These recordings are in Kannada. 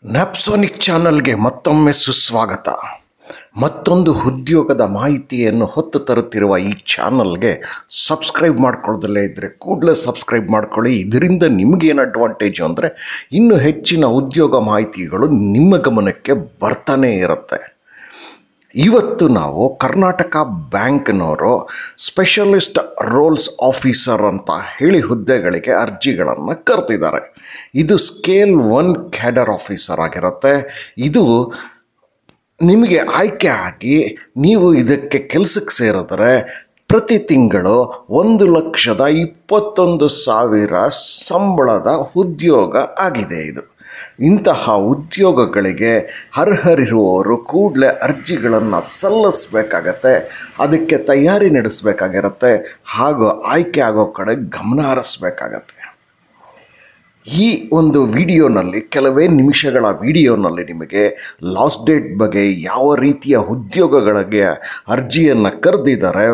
ನ್ಯಾಪ್ಸೋನಿಕ್ ಚಾನಲ್ಗೆ ಮತ್ತೊಮ್ಮೆ ಸುಸ್ವಾಗತ. ಮತ್ತೊಂದು ಉದ್ಯೋಗದ ಮಾಹಿತಿಯನ್ನು ಹೊತ್ತು ತರುತ್ತಿರುವ ಈ ಚಾನಲ್ಗೆ ಸಬ್ಸ್ಕ್ರೈಬ್ ಮಾಡ್ಕೊಳ್ಳದಲ್ಲೇ ಇದ್ದರೆ ಕೂಡಲೇ ಸಬ್ಸ್ಕ್ರೈಬ್ ಮಾಡ್ಕೊಳ್ಳಿ. ಇದರಿಂದ ನಿಮಗೇನು ಅಡ್ವಾಂಟೇಜು ಅಂದರೆ ಇನ್ನೂ ಹೆಚ್ಚಿನ ಉದ್ಯೋಗ ಮಾಹಿತಿಗಳು ನಿಮ್ಮ ಗಮನಕ್ಕೆ ಬರ್ತಾನೇ ಇರುತ್ತೆ. ಇವತ್ತು ನಾವು ಕರ್ನಾಟಕ ಬ್ಯಾಂಕ್ನವರು ಸ್ಪೆಷಲಿಸ್ಟ್ ರೋಲ್ಸ್ ಆಫೀಸರ್ ಅಂತ ಹೇಳಿ ಹುದ್ದೆಗಳಿಗೆ ಅರ್ಜಿಗಳನ್ನು ಕರೆದಿದ್ದಾರೆ. ಇದು ಸ್ಕೇಲ್ 1 ಕ್ಯಾಡರ್ ಆಫೀಸರ್ ಆಗಿರುತ್ತೆ. ಇದು ನಿಮಗೆ ಆಯ್ಕೆ ಆಗಿ ನೀವು ಇದಕ್ಕೆ ಕೆಲಸಕ್ಕೆ ಸೇರಿದ್ರೆ ಪ್ರತಿ ತಿಂಗಳು 1,21,000 ಸಂಬಳದ ಉದ್ಯೋಗ ಆಗಿದೆ. ಇದು ಇಂತಹ ಉದ್ಯೋಗಗಳಿಗೆ ಅರ್ಹರಿರುವವರು ಕೂಡಲೇ ಅರ್ಜಿಗಳನ್ನು ಸಲ್ಲಿಸಬೇಕಾಗತ್ತೆ. ಅದಕ್ಕೆ ತಯಾರಿ ನಡೆಸಬೇಕಾಗಿರುತ್ತೆ ಹಾಗೂ ಆಯ್ಕೆ ಆಗೋ ಕಡೆ ಗಮನ ಹರಿಸಬೇಕಾಗತ್ತೆ. ಈ ಒಂದು ವಿಡಿಯೋನಲ್ಲಿ ಕೆಲವೇ ನಿಮಿಷಗಳ ವಿಡಿಯೋನಲ್ಲಿ ನಿಮಗೆ ಲಾಸ್ಟ್ ಡೇಟ್ ಬಗ್ಗೆ, ಯಾವ ರೀತಿಯ ಉದ್ಯೋಗಗಳಿಗೆ ಅರ್ಜಿಯನ್ನು ಕರೆದಿದ್ದಾರೆ,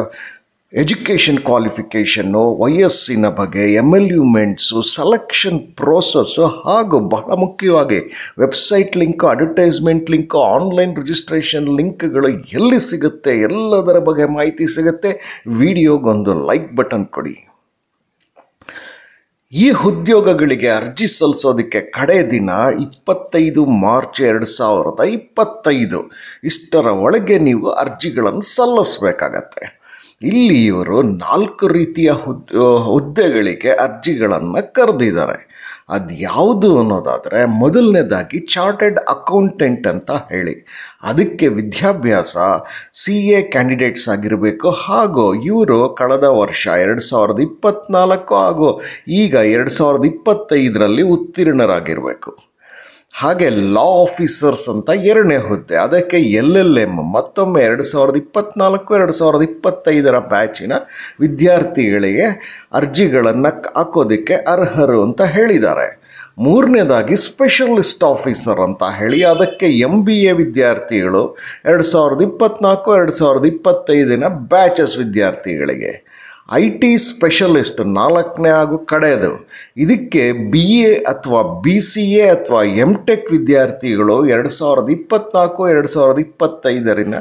ಎಜುಕೇಷನ್ ಕ್ವಾಲಿಫಿಕೇಷನ್ನು, ವಯಸ್ಸಿನ ಬಗ್ಗೆ, ಎಮ್ಎಲ್ಯುಮೆಂಟ್ಸು, ಸೆಲೆಕ್ಷನ್ ಪ್ರೋಸೆಸ್ಸು ಹಾಗೂ ಬಹಳ ಮುಖ್ಯವಾಗಿ website link, advertisement link, online registration ಲಿಂಕ್ಗಳು ಎಲ್ಲಿ ಸಿಗುತ್ತೆ ಎಲ್ಲದರ ಬಗ್ಗೆ ಮಾಹಿತಿ ಸಿಗುತ್ತೆ. ವಿಡಿಯೋಗೊಂದು ಲೈಕ್ ಬಟನ್ ಕೊಡಿ. ಈ ಉದ್ಯೋಗಗಳಿಗೆ ಅರ್ಜಿ ಸಲ್ಲಿಸೋದಕ್ಕೆ ಕಡೆ ದಿನ 25 ಮಾರ್ಚ್ 2025. ಇಷ್ಟರ ಒಳಗೆ ನೀವು ಅರ್ಜಿಗಳನ್ನು ಸಲ್ಲಿಸಬೇಕಾಗತ್ತೆ. ಇಲ್ಲಿ ಇವರು 4 ರೀತಿಯ ಹುದ್ದೆಗಳಿಗೆ ಅರ್ಜಿಗಳನ್ನು ಕರೆದಿದ್ದಾರೆ. ಅದು ಯಾವುದು ಅನ್ನೋದಾದರೆ, ಮೊದಲನೇದಾಗಿ ಚಾರ್ಟೆಡ್ ಅಕೌಂಟೆಂಟ್ ಅಂತ ಹೇಳಿ, ಅದಕ್ಕೆ ವಿದ್ಯಾಭ್ಯಾಸ CA ಕ್ಯಾಂಡಿಡೇಟ್ಸ್ ಆಗಿರಬೇಕು ಹಾಗೂ ಇವರು ಕಳೆದ ವರ್ಷ 2024 ಹಾಗೂ ಈಗ 2025ರಲ್ಲಿ ಉತ್ತೀರ್ಣರಾಗಿರಬೇಕು. ಹಾಗೆ ಲಾ ಆಫೀಸರ್ಸ್ ಅಂತ 2ನೇ ಹುದ್ದೆ, ಅದಕ್ಕೆ LLM ಮತ್ತೊಮ್ಮೆ 2024-2025 ಬ್ಯಾಚಿನ ವಿದ್ಯಾರ್ಥಿಗಳಿಗೆ ಅರ್ಜಿಗಳನ್ನು ಹಾಕೋದಕ್ಕೆ ಅರ್ಹರು ಅಂತ ಹೇಳಿದ್ದಾರೆ. 3ನೇದಾಗಿ ಸ್ಪೆಷಲಿಸ್ಟ್ ಆಫೀಸರ್ ಅಂತ ಹೇಳಿ, ಅದಕ್ಕೆ MBA ವಿದ್ಯಾರ್ಥಿಗಳು 2024-2025 ಬ್ಯಾಚಸ್ ವಿದ್ಯಾರ್ಥಿಗಳಿಗೆ. IT ಸ್ಪೆಷಲಿಸ್ಟ್ 4ನೇ ಹಾಗೂ ಕಡೆಯದು, ಇದಕ್ಕೆ BA ಅಥವಾ BCA ಅಥವಾ MTech ವಿದ್ಯಾರ್ಥಿಗಳು 2024-2025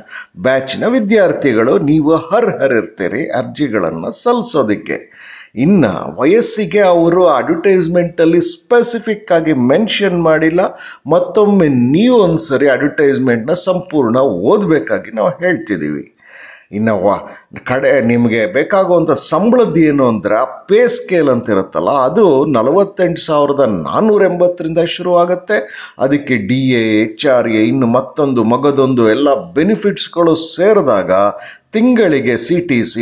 ಬ್ಯಾಚಿನ ವಿದ್ಯಾರ್ಥಿಗಳು. ನೀವು ಅರ್ಹರಿರ್ತೀರಿ ಅರ್ಜಿಗಳನ್ನು ಸಲ್ಲಿಸೋದಕ್ಕೆ. ಇನ್ನು ವಯಸ್ಸಿಗೆ ಅವರು ಅಡ್ವರ್ಟೈಸ್ಮೆಂಟಲ್ಲಿ ಸ್ಪೆಸಿಫಿಕ್ ಆಗಿ ಮೆನ್ಷನ್ ಮಾಡಿಲ್ಲ. ಮತ್ತೊಮ್ಮೆ ನೀವು ಒಂದು ಸರಿ ಅಡ್ವರ್ಟೈಸ್ಮೆಂಟ್ನ ಸಂಪೂರ್ಣ ಓದಬೇಕಾಗಿ ನಾವು ಹೇಳ್ತಿದ್ದೀವಿ. ಇನ್ನು ಕಡೆ ನಿಮಗೆ ಬೇಕಾಗುವಂಥ ಸಂಬಳದ್ದು ಏನು ಅಂದರೆ, ಪೇ ಸ್ಕೇಲ್ ಅಂತ ಇರುತ್ತಲ್ಲ, ಅದು 48,480 ಶುರುವಾಗುತ್ತೆ. ಅದಕ್ಕೆ DA, HRA, ಇನ್ನು ಮತ್ತೊಂದು ಮಗದೊಂದು ಎಲ್ಲ ಬೆನಿಫಿಟ್ಸ್ಗಳು ಸೇರಿದಾಗ ತಿಂಗಳಿಗೆ CTC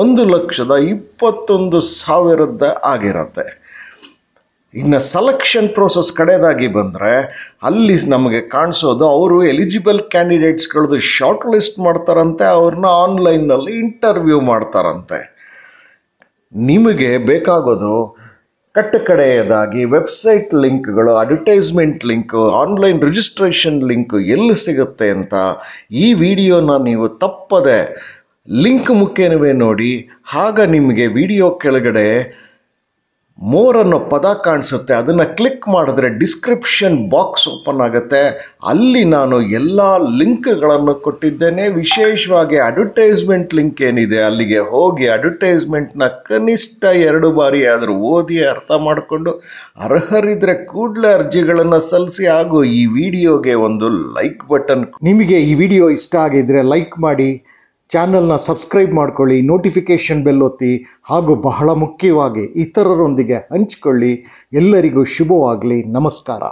1,21,000 ಆಗಿರುತ್ತೆ. ಇನ್ನು ಸೆಲೆಕ್ಷನ್ ಪ್ರೋಸೆಸ್ ಕಡೆದಾಗಿ ಬಂದರೆ, ಅಲ್ಲಿ ನಮಗೆ ಕಾಣಿಸೋದು ಅವರು ಎಲಿಜಿಬಲ್ ಕ್ಯಾಂಡಿಡೇಟ್ಸ್ಗಳದ್ದು ಶಾರ್ಟ್ ಲಿಸ್ಟ್ ಮಾಡ್ತಾರಂತೆ, ಅವ್ರನ್ನ ಆನ್ಲೈನ್ನಲ್ಲಿ ಇಂಟರ್ವ್ಯೂ ಮಾಡ್ತಾರಂತೆ. ನಿಮಗೆ ಬೇಕಾಗೋದು ಕಡೆಯದಾಗಿ ವೆಬ್ಸೈಟ್ ಲಿಂಕ್ಗಳು, advertisement link, online registration link ಎಲ್ಲಿ ಸಿಗುತ್ತೆ ಅಂತ ಈ ವಿಡಿಯೋನ ನೀವು ತಪ್ಪದೆ ಲಿಂಕ್ ಮುಖೇನವೇ ನೋಡಿ. ಆಗ ನಿಮಗೆ ವಿಡಿಯೋ ಕೆಳಗಡೆ ಮೋರ್ ಅನ್ನೋ ಪದ ಕಾಣಿಸುತ್ತೆ, ಅದನ್ನು ಕ್ಲಿಕ್ ಮಾಡಿದ್ರೆ ಡಿಸ್ಕ್ರಿಪ್ಷನ್ ಬಾಕ್ಸ್ ಓಪನ್ ಆಗುತ್ತೆ. ಅಲ್ಲಿ ನಾನು ಎಲ್ಲ ಲಿಂಕ್ಗಳನ್ನು ಕೊಟ್ಟಿದ್ದೇನೆ. ವಿಶೇಷವಾಗಿ ಅಡ್ವರ್ಟೈಸ್ಮೆಂಟ್ ಲಿಂಕ್ ಏನಿದೆ ಅಲ್ಲಿಗೆ ಹೋಗಿ ಅಡ್ವರ್ಟೈಸ್ಮೆಂಟ್ನ ಕನಿಷ್ಠ 2 ಬಾರಿ ಆದರೂ ಓದಿ ಅರ್ಥ ಮಾಡಿಕೊಂಡು ಅರ್ಹರಿದ್ರೆ ಕೂಡಲೇ ಅರ್ಜಿಗಳನ್ನು ಸಲ್ಲಿಸಿ. ಹಾಗೂ ಈ ವಿಡಿಯೋಗೆ ಒಂದು ಲೈಕ್ ಬಟನ್. ನಿಮಗೆ ಈ ವಿಡಿಯೋ ಇಷ್ಟ ಆಗಿದ್ರೆ ಲೈಕ್ ಮಾಡಿ, ಚಾನಲ್ನ ಸಬ್ಸ್ಕ್ರೈಬ್ ಮಾಡ್ಕೊಳ್ಳಿ, ನೋಟಿಫಿಕೇಷನ್ ಬೆಲ್ ಒತ್ತಿ ಹಾಗೂ ಬಹಳ ಮುಖ್ಯವಾಗಿ ಇತರರೊಂದಿಗೆ ಹಂಚಿಕೊಳ್ಳಿ. ಎಲ್ಲರಿಗೂ ಶುಭವಾಗಲಿ. ನಮಸ್ಕಾರ.